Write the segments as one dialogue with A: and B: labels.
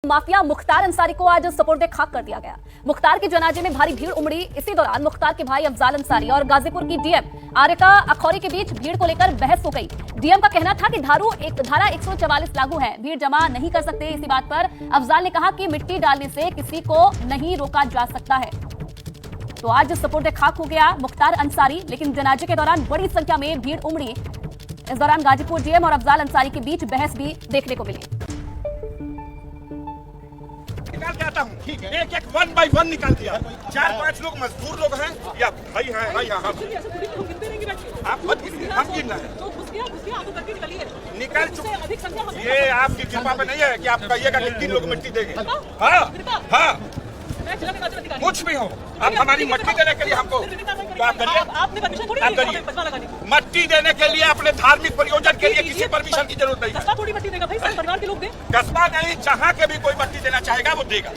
A: Mafia Mukhtar Ansari को आज सुपुर्द खाक कर दिया गया। मुख्तार के जनाजे में भारी भीड़ उमड़ी। इसी दौरान मुख्तार के भाई अफजाल अंसारी और गाजीपुर की डीएम आरिका अखौरी के बीच भीड़ को लेकर बहस हो गई। डीएम का कहना था कि धारा 144 लागू है, भीड़ जमा नहीं कर सकते। इसी बात पर अफजाल ने कहा कि मिट्टी डालने से किसी को नहीं रोका जा सकता है। तो आज सुपुर्द खाक हो गया मुख्तार अंसारी, लेकिन जनाजे के दौरान बड़ी संख्या में भीड़ उमड़ी। इस दौरान गाजीपुर डीएम और अफजाल अंसारी के बीच बहस भी देखने को मिली।
B: निकाल के आता हूँ, ठीक है, एक एक 1 बाय 1 निकाल दिया। 4-5 लोग मजदूर लोग हैं या भाई हैं, भाई यहाँ आप मत गिनिए, हम गिनना है। निकाल चुके, ये आपकी कृपा पे नहीं है कि आप कहिएगा कि 3 लोग मिट्टी देंगे। हाँ हाँ, कुछ भी हो, आप हमारी मट्टी देने के लिए हमको आप करिए। मट्टी देने के लिए अपने धार्मिक प्रयोजन के लिए किसी परमिशन की जरूरत नहीं है। कस्बा नहीं, जहाँ के भी कोई मट्टी देना चाहेगा वो देगा।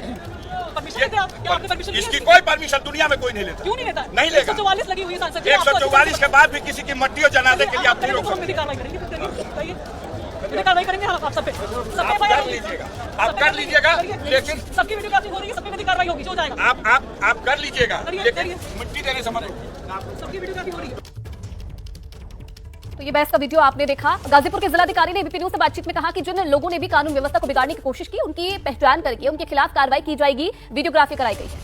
B: इसकी कोई परमिशन दुनिया में कोई नहीं लेता।
C: क्यों नहीं लेता?
B: नहीं लेगा।
C: 144 लगी हुई है सांसद।
B: 144 के बाद भी किसी की मट्टी और जनाजे के लिए आप नहीं रोक सकते।
C: कार्रवाई करेंगे आप सब पे।
B: आप कर लीजिएगा, आप कर लीजिएगा, लेकिन
C: सबकी वीडियोग्राफी हो रही है, सब पे कार्रवाई होगी, हो जाएगा।
B: आप कर लीजिएगा, लेकिन मिट्टी देने से मत रोकिए।
C: सबकी वीडियोग्राफी हो रही है।
A: तो ये बहस का वीडियो आपने देखा। गाजीपुर के जिलाधिकारी ने एबीपी न्यूज से बातचीत में कहा कि जिन लोगों ने भी कानून व्यवस्था को बिगाड़ने की कोशिश की, उनकी पहचान करके उनके खिलाफ कार्रवाई की जाएगी। वीडियोग्राफी कराई गई है।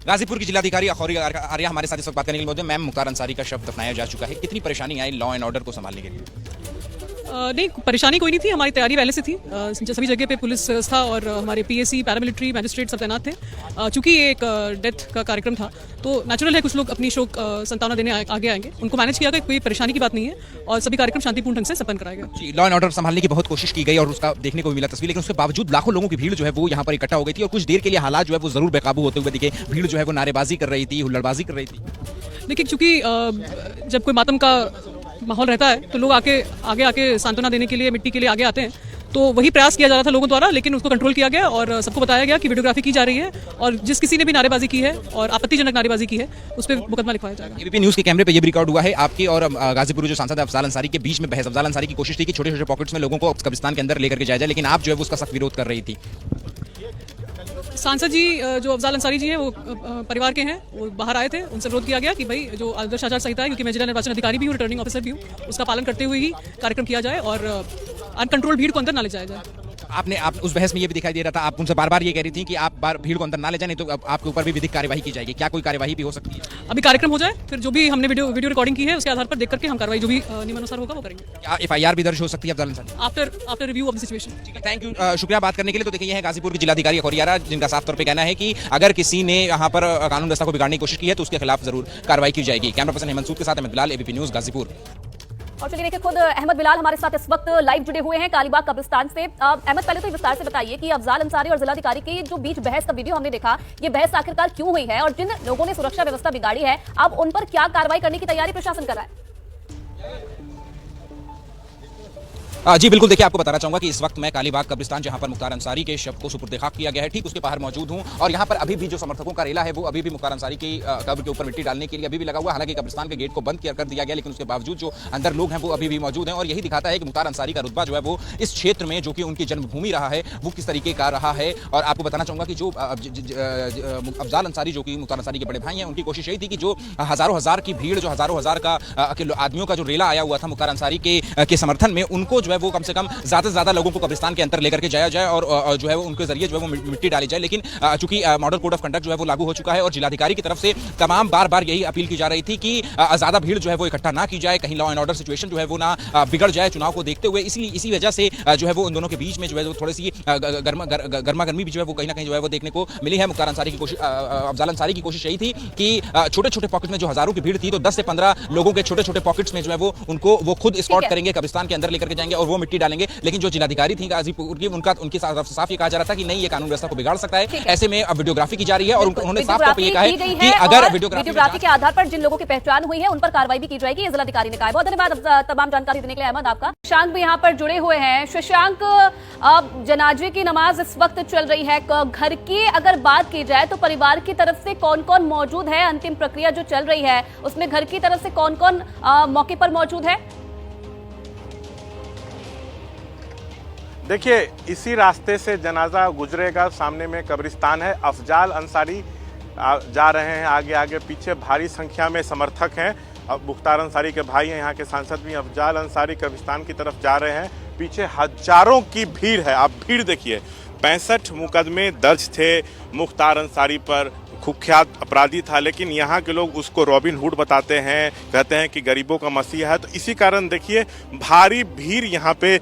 D: गाजीपुर की जिलाधिकारी अखौरी आर्या हमारे साथ इस वक्त बात करने के लिए मौजूद। मैम, मुख्तार अंसारी का शव दफनाया जा चुका है, कितनी परेशानी आई लॉ एंड ऑर्डर को संभालने के लिए?
C: नहीं, परेशानी कोई नहीं थी, हमारी तैयारी पहले से थी। सभी जगह पे पुलिस था और हमारे पीएसी, पैरामिलिट्री, मैजिस्ट्रेट सब तैनात थे। चूंकि ये एक डेथ का कार्यक्रम था तो नेचुरल है कुछ लोग अपनी शोक संतावना देने आगे आएंगे। उनको मैनेज किया गया, कोई परेशानी की बात नहीं है और सभी कार्यक्रम शांतिपूर्ण ढंग से संपन्न कराया गया।
D: लॉ एंड ऑर्डर संभालने की बहुत कोशिश की गई और उसका देखने को भी मिला तस्वीर, लेकिन उसके बावजूद लाखों लोगों की भीड़ जो है वो यहाँ पर इकट्ठा हो गई थी और कुछ देर के लिए हालात जो है वो जरूर बेकाबू होते हुए दिखे। भीड़ जो है वो नारेबाजी कर रही थी, हुल्लड़बाजी कर रही थी।
C: देखिए, चूंकि जब कोई मातम का माहौल रहता है तो लोग आगे आके सांत्वना देने के लिए, मिट्टी के लिए आगे आते हैं। तो वही प्रयास किया जा रहा था लोगों द्वारा, लेकिन उसको कंट्रोल किया गया और सबको बताया गया कि वीडियोग्राफी की जा रही है और जिस किसी ने भी नारेबाजी की है और आपत्तिजनक नारेबाजी की है उस पर मुकदमा लिखवाया जाएगा।
D: एबीपी न्यूज के कैमरे पे ये भी रिकॉर्ड हुआ है आपकी और गाजीपुर जो सांसद अफजाल अंसारी के बीच में बहस। अफजाल अंसारी की कोशिश थी कि छोटे छोटे पॉकेट्स में लोगों को कब्रिस्तान के अंदर लेकर के जाया जाए, लेकिन आप जो है उसका सख्त विरोध कर रही थी।
C: सांसद जी जो अफजाल अंसारी जी हैं वो परिवार के हैं, वो बाहर आए थे, उनसे विरोध किया गया कि भाई जो आदर्श आचार संहिता है, क्योंकि मैं जिला निर्वाचन अधिकारी भी हूँ, रिटर्निंग ऑफिसर भी हूँ, उसका पालन करते हुए ही कार्यक्रम किया जाए और अनकंट्रोल भीड़ को अंदर ना ले जाया जाए।
D: आप उस बहस में ये भी दिखाई दे रहा था, आप उनसे बार बार ये कह रही थी कि आप भीड़ को अंदर ना ले जाए, नहीं तो आपके ऊपर भी विधिक कार्यवाही की जाएगी। क्या कोई कार्यवाही भी हो सकती है?
C: अभी कार्यक्रम हो जाए, फिर जो भी हमने वीडियो रिकॉर्डिंग की है उसके आधार पर देख करके हम कार्रवाई जो भी नियमानुसार होगा वो करेंगे।
D: एफआईआर भी दर्ज हो सकती है Afzal Ansari
C: after review of the situation.
D: Thank you, शुक्रिया बात करने के लिए। तो देखिए, ये है गाजीपुर की जिलाधिकारी अखौरी आर्या, जिनका साफ तौर पर कहना है कि अगर किसी ने यहाँ पर कानून व्यवस्था को बिगाड़ने की कोशिश की है तो उसके खिलाफ जरूर कार्रवाई की जाएगी। कैमरा पर्सन हेमंत सूद के साथ अहमद बिलाल, एबीपी न्यूज गाजीपुर।
A: और चलिए देखिए, खुद अहमद बिलाल हमारे साथ इस वक्त लाइव जुड़े हुए हैं कालीबाग कब्रिस्तान से। अहमद, पहले तो विस्तार से बताइए कि अफजाल अंसारी और जिलाधिकारी के जो बीच बहस का वीडियो हमने देखा, ये बहस आखिरकार क्यों हुई है और जिन लोगों ने सुरक्षा व्यवस्था बिगाड़ी है अब उन पर क्या कार्रवाई करने की तैयारी प्रशासन कर रहा है?
D: जी बिल्कुल, देखिए आपको बताना चाहूंगा कि इस वक्त मैं कालीबाग कब्रिस्तान, जहां पर मुख्तार अंसारी के शव को सुपुर्द खाक किया गया है, ठीक उसके बाहर मौजूद हूं और यहां पर अभी भी जो समर्थकों का रेला है वो अभी भी मुख्तार अंसारी की कब्र के ऊपर मिट्टी डालने के लिए अभी भी लगा हुआ है। हालांकि कब्रिस्तान के गेट को बंद कर दिया गया, लेकिन उसके बावजूद जो अंदर लोग हैं वो अभी भी मौजूद हैं और यही दिखाता है कि मुख्तार अंसारी का रुतबा जो है वो इस क्षेत्र में, जो कि उनकी जन्मभूमि रहा है, वो किस तरीके का रहा है। और आपको बताना चाहूंगा कि जो अफजाल अंसारी, जो कि मुख्तार अंसारी के बड़े भाई हैं, उनकी कोशिश यही थी कि जो हजारों हजार की भीड़, जो हजारों हजार का आदमियों का जो रेला आया हुआ था मुख्तार अंसारी के समर्थन में, उनको जो है वो कम से कम ज्यादा से ज्यादा लोगों को कब्रिस्तान के अंदर लेकर के जाया जाए और जो है वो उनके जरिए जो है वो मिट्टी डाली जाए। लेकिन चूंकि मॉडल कोड ऑफ कंडक्ट जो है वो लागू हो चुका है और जिलाधिकारी की तरफ से तमाम बार यही अपील की जा रही थी कि ज्यादा भीड़ जो है वो इकट्ठा ना की जाए, कहीं लॉ एंड ऑर्डर सिचुएशन जो है वो ना बिगड़ जाए चुनाव को देखते हुए। इसी वजह से जो है वो उन दोनों के बीच में जो है वो थोड़ी सी गर्मा गर्मी भी जो है वो कहीं ना कहीं जो है वो देखने को मिली है। मुख्तार अंसारी की कोशिश, अफजाल अंसारी की कोशिश यही थी कि छोटे छोटे पॉकेट में जो हजारों की भीड़ थी, तो 10 से 15 लोगों के छोटे छोटे पॉकेट्स में जो है वो उनको वो खुद स्पॉट करेंगे, कब्रिस्तान के अंदर लेकर के जाएंगे और वो मिट्टी डालेंगे। लेकिन जो जिलाधिकारी थी गाजीपुर की, उनकी तरफ से साफ ये कहा जा रहा था कि नहीं, ये कानून व्यवस्था को बिगाड़ सकता है। ऐसे में अब वीडियोग्राफी की जा रही है और उन्होंने साफ तौर पर ये कहा है कि अगर
A: वीडियोग्राफी के आधार पर जिन लोगों की पहचान हुई है उन पर कार्रवाई भी की जाएगी, ये जिलाधिकारी ने कहा है। बहुत धन्यवाद तमाम जानकारी देने के लिए अहमद आपका। शशांक भी यहाँ पर जुड़े हुए हैं। शशांक, अब जनाजे की नमाज इस वक्त चल रही है, घर की अगर बात की जाए तो परिवार की तरफ से कौन कौन मौजूद है? अंतिम प्रक्रिया जो चल रही है उसमें घर की तरफ से कौन कौन मौके पर मौजूद है?
E: देखिए, इसी रास्ते से जनाजा गुजरेगा। सामने में कब्रिस्तान है। अफजाल अंसारी जा रहे हैं आगे आगे, पीछे भारी संख्या में समर्थक हैं। अब मुख्तार अंसारी के भाई हैं, यहाँ के सांसद भी। अफजाल अंसारी कब्रिस्तान की तरफ जा रहे हैं। पीछे हजारों की भीड़ है। आप भीड़ देखिए। 65 मुकदमे दर्ज थे मुख्तार अंसारी पर। कुख्यात अपराधी था, लेकिन यहाँ के लोग उसको रॉबिन हुड बताते हैं, कहते हैं कि गरीबों का मसीहा है। तो इसी कारण देखिए भारी भीड़ यहाँ पे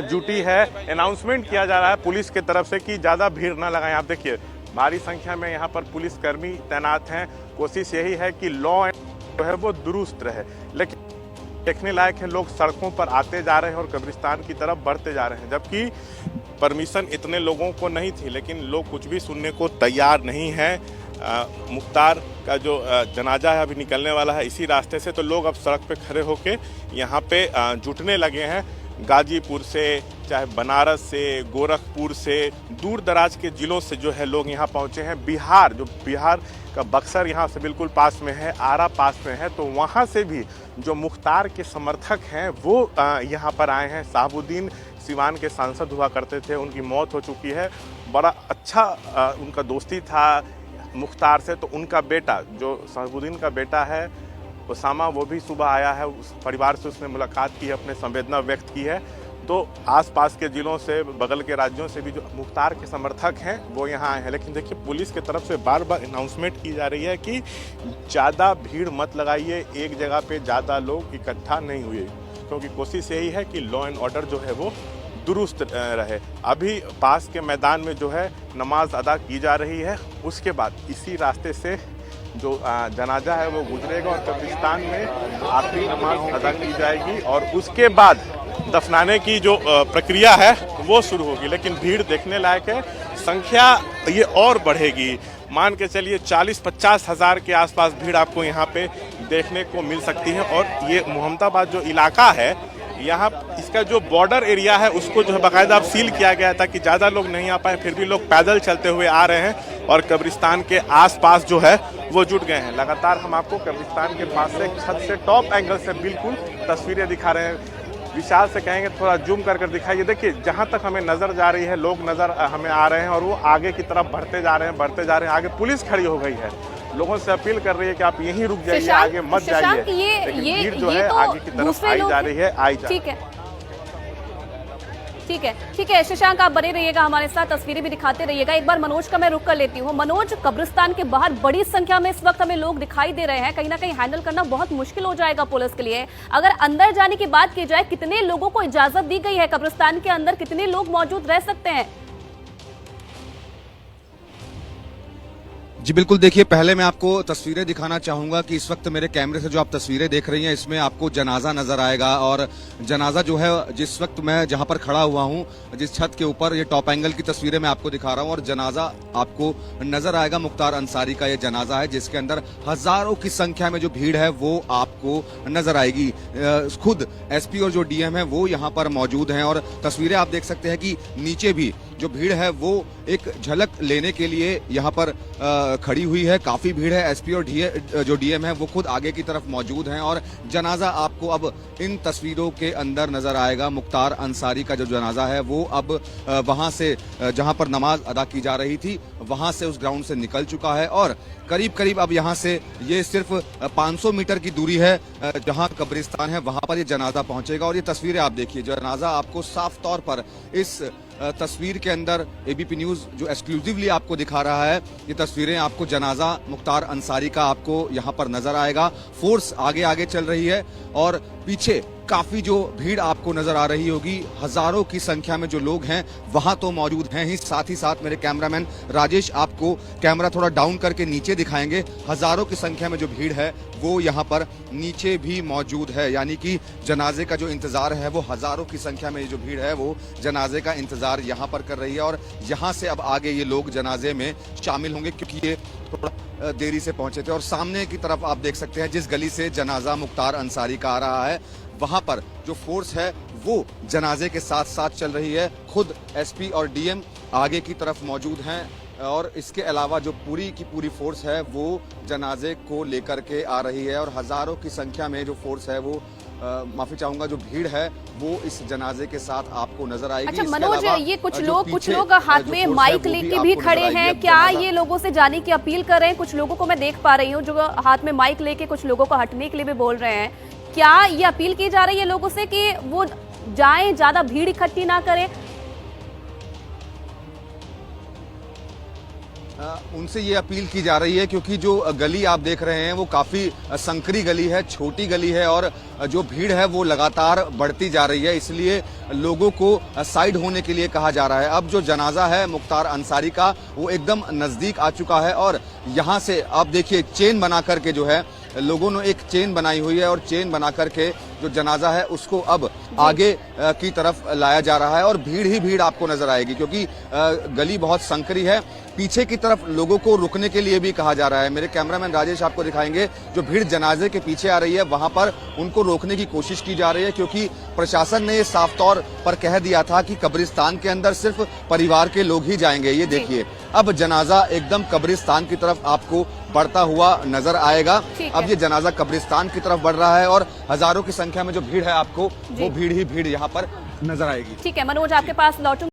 E: जुटी है। अनाउंसमेंट किया जा रहा है पुलिस की तरफ से कि ज़्यादा भीड़ ना लगाएं। आप देखिए भारी संख्या में यहाँ पर पुलिसकर्मी तैनात हैं। कोशिश यही है कि लॉ जो है वो दुरुस्त रहे, लेकिन देखने लायक है लोग सड़कों पर आते जा रहे हैं और कब्रिस्तान की तरफ बढ़ते जा रहे हैं। जबकि परमिशन इतने लोगों को नहीं थी, लेकिन लोग कुछ भी सुनने को तैयार नहीं है। मुख्तार का जो जनाजा है अभी निकलने वाला है इसी रास्ते से, तो लोग अब सड़क पे खड़े होके यहाँ पे जुटने लगे हैं। गाजीपुर से, चाहे बनारस से, गोरखपुर से, दूर दराज के ज़िलों से जो है लोग यहाँ पहुँचे हैं। बिहार का बक्सर यहाँ से बिल्कुल पास में है, आरा पास में है, तो वहाँ से भी जो मुख्तार के समर्थक हैं वो यहाँ पर आए हैं। साहबुद्दीन सिवान के सांसद हुआ करते थे, उनकी मौत हो चुकी है। बड़ा अच्छा उनका दोस्ती था मुख्तार से, तो उनका बेटा जो साहबुद्दीन का बेटा है उसामा, वो भी सुबह आया है। उस परिवार से उसने मुलाकात की है, अपने संवेदना व्यक्त की है। तो आसपास के ज़िलों से, बगल के राज्यों से भी जो मुख्तार के समर्थक हैं वो यहाँ आए हैं। लेकिन देखिए पुलिस की तरफ से बार बार अनाउंसमेंट की जा रही है कि ज़्यादा भीड़ मत लगाइए, एक जगह पे ज़्यादा लोग इकट्ठा नहीं हुए, क्योंकि कोशिश यही है कि लॉ एंड ऑर्डर जो है वो दुरुस्त रहे। अभी पास के मैदान में जो है नमाज अदा की जा रही है। उसके बाद इसी रास्ते से जो जनाजा है वो गुजरेगा और कब्रिस्तान में आखिरी नमाज अदा की जाएगी और उसके बाद दफनाने की जो प्रक्रिया है वो शुरू होगी। लेकिन भीड़ देखने लायक है, संख्या ये और बढ़ेगी। मान के चलिए 40-50 हज़ार के आसपास भीड़ आपको यहाँ पे देखने को मिल सकती है। और ये मोहम्मदाबाद जो इलाका है, यहाँ इसका जो बॉर्डर एरिया है उसको जो है बाकायदा अब सील किया गया था कि ज़्यादा लोग नहीं आ पाए, फिर भी लोग पैदल चलते हुए आ रहे हैं और कब्रिस्तान के आसपास जो है वो जुट गए हैं। लगातार हम आपको कब्रिस्तान के पास से छत से टॉप एंगल से बिल्कुल तस्वीरें दिखा रहे हैं। विशाल से कहेंगे थोड़ा जूम कर दिखाइए। देखिए जहाँ तक हमें नज़र जा रही है, लोग नज़र हमें आ रहे हैं और वो आगे की तरफ बढ़ते जा रहे हैं। आगे पुलिस खड़ी हो गई है, लोगों से अपील कर रही है कि आप यहीं रुक जाइए, आगे मत जाइए। भीड़ जो है आगे की तरफ आई जा रही है।
A: ठीक है शशांक, आप बने रहिएगा हमारे साथ, तस्वीरें भी दिखाते रहिएगा। एक बार मनोज का मैं रुक कर लेती हूँ। मनोज, कब्रिस्तान के बाहर बड़ी संख्या में इस वक्त हमें लोग दिखाई दे रहे हैं, कहीं ना कहीं हैंडल करना बहुत मुश्किल हो जाएगा पुलिस के लिए। अगर अंदर जाने की बात की जाए, कितने लोगों को इजाजत दी गई है कब्रिस्तान के अंदर, कितने लोग मौजूद रह सकते हैं?
F: जी बिल्कुल, देखिए पहले मैं आपको तस्वीरें दिखाना चाहूंगा कि इस वक्त मेरे कैमरे से जो आप तस्वीरें देख रही हैं इसमें आपको जनाजा नजर आएगा। और जनाजा जो है, जिस वक्त मैं जहां पर खड़ा हुआ हूं, जिस छत के ऊपर, ये टॉप एंगल की तस्वीरें मैं आपको दिखा रहा हूं और जनाजा आपको नजर आएगा। मुख्तार अंसारी का ये जनाजा है जिसके अंदर हजारों की संख्या में जो भीड़ है वो आपको नजर आएगी। खुद एसपी और जो डीएम है वो यहाँ पर मौजूद हैं और तस्वीरें आप देख सकते हैं कि नीचे भी जो भीड़ है वो एक झलक लेने के लिए यहाँ पर खड़ी हुई है। काफी भीड़ है। एसपी और जो डीएम है वो खुद आगे की तरफ मौजूद हैं और जनाजा आपको अब इन तस्वीरों के अंदर नजर आएगा। मुख्तार अंसारी का जो जनाजा है वो अब वहां से, जहां पर नमाज अदा की जा रही थी, वहां से, उस ग्राउंड से निकल चुका है और करीब अब यहाँ से ये सिर्फ 500 मीटर की दूरी है जहां कब्रिस्तान है, वहां पर ये जनाजा पहुंचेगा। और ये तस्वीरें आप देखिए, जनाजा आपको साफ तौर पर इस तस्वीर के अंदर एबीपी न्यूज जो एक्सक्लूसिवली आपको दिखा रहा है, ये तस्वीरें आपको जनाजा मुख्तार अंसारी का आपको यहाँ पर नजर आएगा। फोर्स आगे चल रही है और पीछे काफी जो भीड़ आपको नजर आ रही होगी, हजारों की संख्या में जो लोग हैं वहां तो मौजूद हैं ही, साथ ही साथ मेरे कैमरामैन राजेश आपको कैमरा थोड़ा डाउन करके नीचे दिखाएंगे। हजारों की संख्या में जो भीड़ है वो यहाँ पर नीचे भी मौजूद है, यानी कि जनाजे का जो इंतजार है वो हजारों की संख्या में जो भीड़ है वो जनाजे का इंतजार यहाँ पर कर रही है। और यहाँ से अब आगे ये लोग जनाजे में शामिल होंगे क्योंकि ये थोड़ा देरी से पहुंचे थे। और सामने की तरफ आप देख सकते हैं जिस गली से जनाजा मुख्तार अंसारी का आ रहा है, वहां पर जो फोर्स है वो जनाजे के साथ साथ चल रही है। खुद एसपी और डीएम आगे की तरफ मौजूद हैं और इसके अलावा जो पूरी की पूरी फोर्स है वो जनाजे को लेकर के आ रही है और हजारों की संख्या में जो फोर्स है वो माफी चाहूंगा, जो भीड़ है वो इस जनाजे के साथ आपको नजर आएगी।
A: अच्छा
F: इसके
A: मनोज,
F: अलावा
A: ये कुछ
F: जो
A: लोग
F: पीछे,
A: हाथ
F: जो
A: में
F: फोर्स है,
A: माइक
F: वो
A: लेके
F: आपको
A: भी
F: नजर
A: खड़े
F: आएगी।
A: हैं।
F: अब
A: क्या
F: जनाजा-
A: ये लोगों से जाने की अपील कर रहे हैं? कुछ लोगों को मैं देख पा रही हूँ जो हाथ में माइक लेके कुछ लोगों को हटने के लिए भी बोल रहे हैं। क्या ये अपील की जा रही है लोगों से कि वो जाएं, ज्यादा भीड़ इकट्ठी ना करें?
F: उनसे ये अपील की जा रही है क्योंकि जो गली आप देख रहे हैं वो काफी संकरी गली है, छोटी गली है और जो भीड़ है वो लगातार बढ़ती जा रही है, इसलिए लोगों को साइड होने के लिए कहा जा रहा है। अब जो जनाजा है मुख्तार अंसारी का वो एकदम नजदीक आ चुका है और यहाँ से आप देखिए चेन बना करके जो है लोगों ने एक चेन बनाई हुई है और चेन बना करके जो जनाजा है उसको अब आगे की तरफ लाया जा रहा है और भीड़ ही भीड़ आपको नजर आएगी क्योंकि गली बहुत संकरी है। पीछे की तरफ लोगों को रुकने के लिए भी कहा जा रहा है। मेरे कैमरामैन राजेश आपको दिखाएंगे, जो भीड़ जनाजे के पीछे आ रही है वहां पर उनको रोकने की कोशिश की जा रही है क्योंकि प्रशासन ने ये साफ तौर पर कह दिया था कि कब्रिस्तान के अंदर सिर्फ परिवार के लोग ही जाएंगे। ये देखिए अब जनाजा एकदम कब्रिस्तान की तरफ आपको बढ़ता हुआ नजर आएगा। अब ये जनाजा कब्रिस्तान की तरफ बढ़ रहा है और हजारों की संख्या में जो भीड़ है आपको वो भीड़ ही भीड़ यहाँ पर नजर आएगी।
A: ठीक है मनोज, आपके पास लौटूंगी।